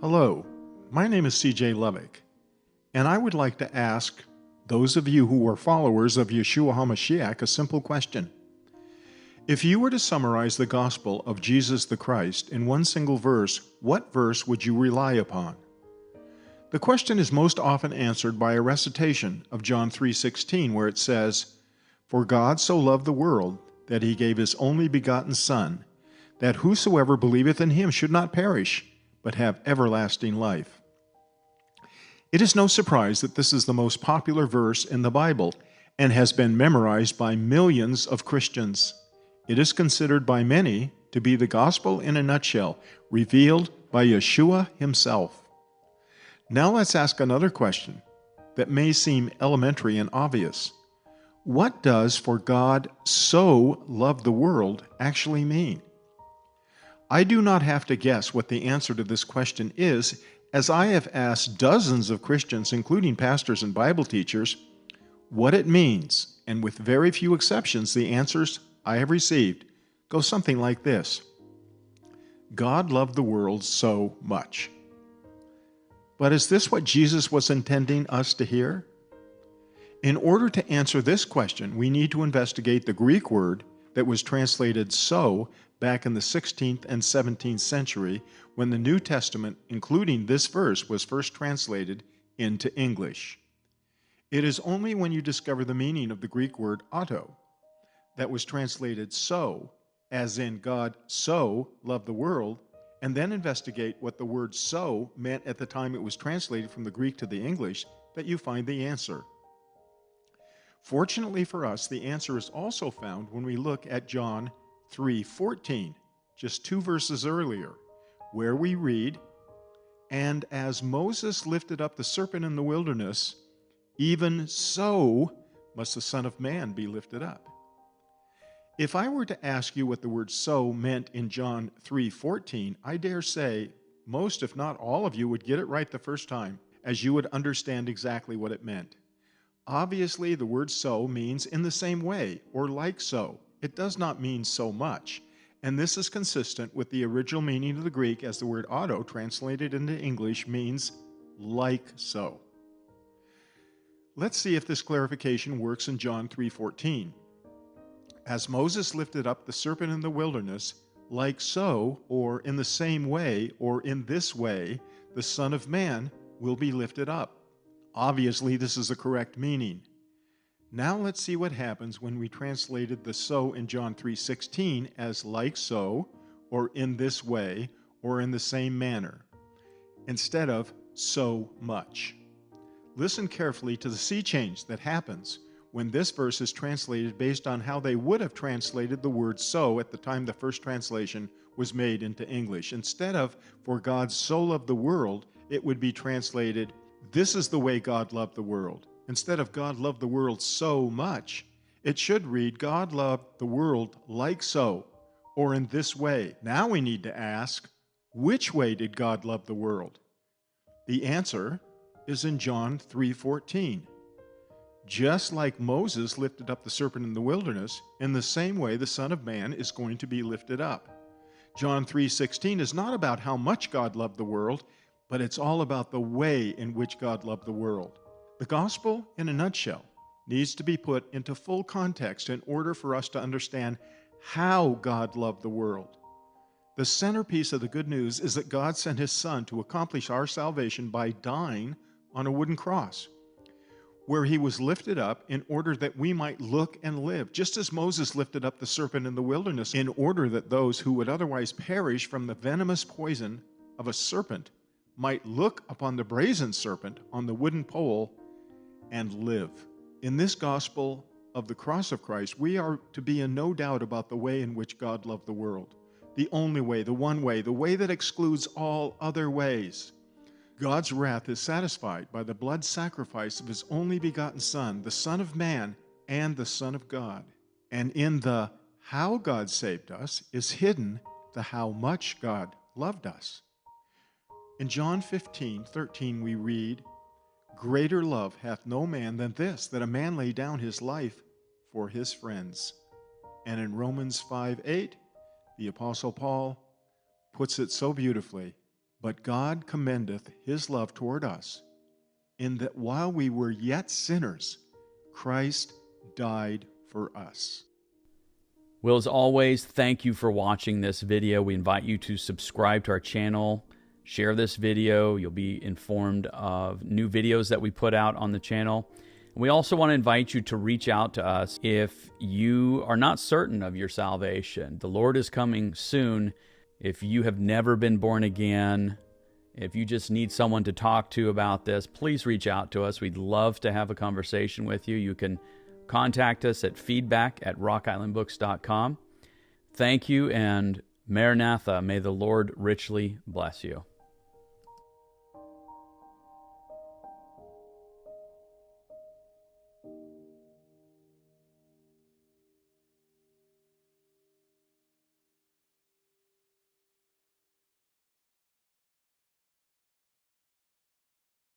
Hello, my name is C.J. Lovick, and I would like to ask those of you who are followers of Yeshua HaMashiach a simple question. If you were to summarize the gospel of Jesus the Christ in one single verse, what verse would you rely upon? The question is most often answered by a recitation of John 3:16, where it says, "For God so loved the world that he gave his only begotten Son, that whosoever believeth in him should not perish, but have everlasting life." It is no surprise that this is the most popular verse in the Bible and has been memorized by millions of Christians. It is considered by many to be the gospel in a nutshell, revealed by Yeshua himself. Now let's ask another question that may seem elementary and obvious. What does "for God so loved the world" actually mean? I do not have to guess what the answer to this question is, as I have asked dozens of Christians, including pastors and Bible teachers, what it means, and with very few exceptions, the answers I have received go something like this: God loved the world so much. But is this what Jesus was intending us to hear? In order to answer this question, we need to investigate the Greek word that was translated "so" back in the 16th and 17th century when the New Testament, including this verse, was first translated into English. It is only when you discover the meaning of the Greek word "auto" that was translated "so," as in God so loved the world, and then investigate what the word "so" meant at the time it was translated from the Greek to the English, that you find the answer. Fortunately for us, the answer is also found when we look at John 3:14, just 2 verses earlier, where we read, "And as Moses lifted up the serpent in the wilderness, even so must the Son of Man be lifted up." If I were to ask you what the word "so" meant in John 3:14, I dare say most, if not all of you, would get it right the first time, as you would understand exactly what it meant. Obviously, the word "so" means "in the same way" or "like so." It does not mean "so much," and this is consistent with the original meaning of the Greek, as the word "auto" translated into English means "like so." Let's see if this clarification works in John 3:14. As Moses lifted up the serpent in the wilderness, like so, or in the same way, or in this way, the Son of Man will be lifted up. Obviously, this is the correct meaning. Now let's see what happens when we translated the "so" in John 3:16 as "like so," or "in this way," or "in the same manner," instead of "so much." Listen carefully to the sea change that happens when this verse is translated based on how they would have translated the word "so" at the time the first translation was made into English. Instead of "for God so loved the world," it would be translated, "This is the way God loved the world." Instead of "God loved the world so much," it should read, "God loved the world like so," or "in this way." Now we need to ask, which way did God love the world? The answer is in John 3:14. Just like Moses lifted up the serpent in the wilderness, in the same way the Son of Man is going to be lifted up. John 3:16 is not about how much God loved the world, but it's all about the way in which God loved the world. The gospel, in a nutshell, needs to be put into full context in order for us to understand how God loved the world. The centerpiece of the good news is that God sent his Son to accomplish our salvation by dying on a wooden cross, where he was lifted up in order that we might look and live, just as Moses lifted up the serpent in the wilderness in order that those who would otherwise perish from the venomous poison of a serpent might look upon the brazen serpent on the wooden pole and live. In this gospel of the cross of Christ, we are to be in no doubt about the way in which God loved the world. The only way, the one way, the way that excludes all other ways. God's wrath is satisfied by the blood sacrifice of his only begotten Son, the Son of Man and the Son of God. And in the how God saved us is hidden the how much God loved us. In John 15:13 we read, "Greater love hath no man than this, that a man lay down his life for his friends." And in Romans 5:8, the Apostle Paul puts it so beautifully, But God commendeth his love toward us, in that while we were yet sinners, Christ died for us. Well, as always, thank you for watching this video. We invite you to subscribe to our channel, share this video. You'll be informed of new videos that we put out on the channel. We also want to invite you to reach out to us if you are not certain of your salvation. The Lord is coming soon. If you have never been born again, if you just need someone to talk to about this, please reach out to us. We'd love to have a conversation with you. You can contact us at feedback@rockislandbooks.com. Thank you, and Maranatha, may the Lord richly bless you.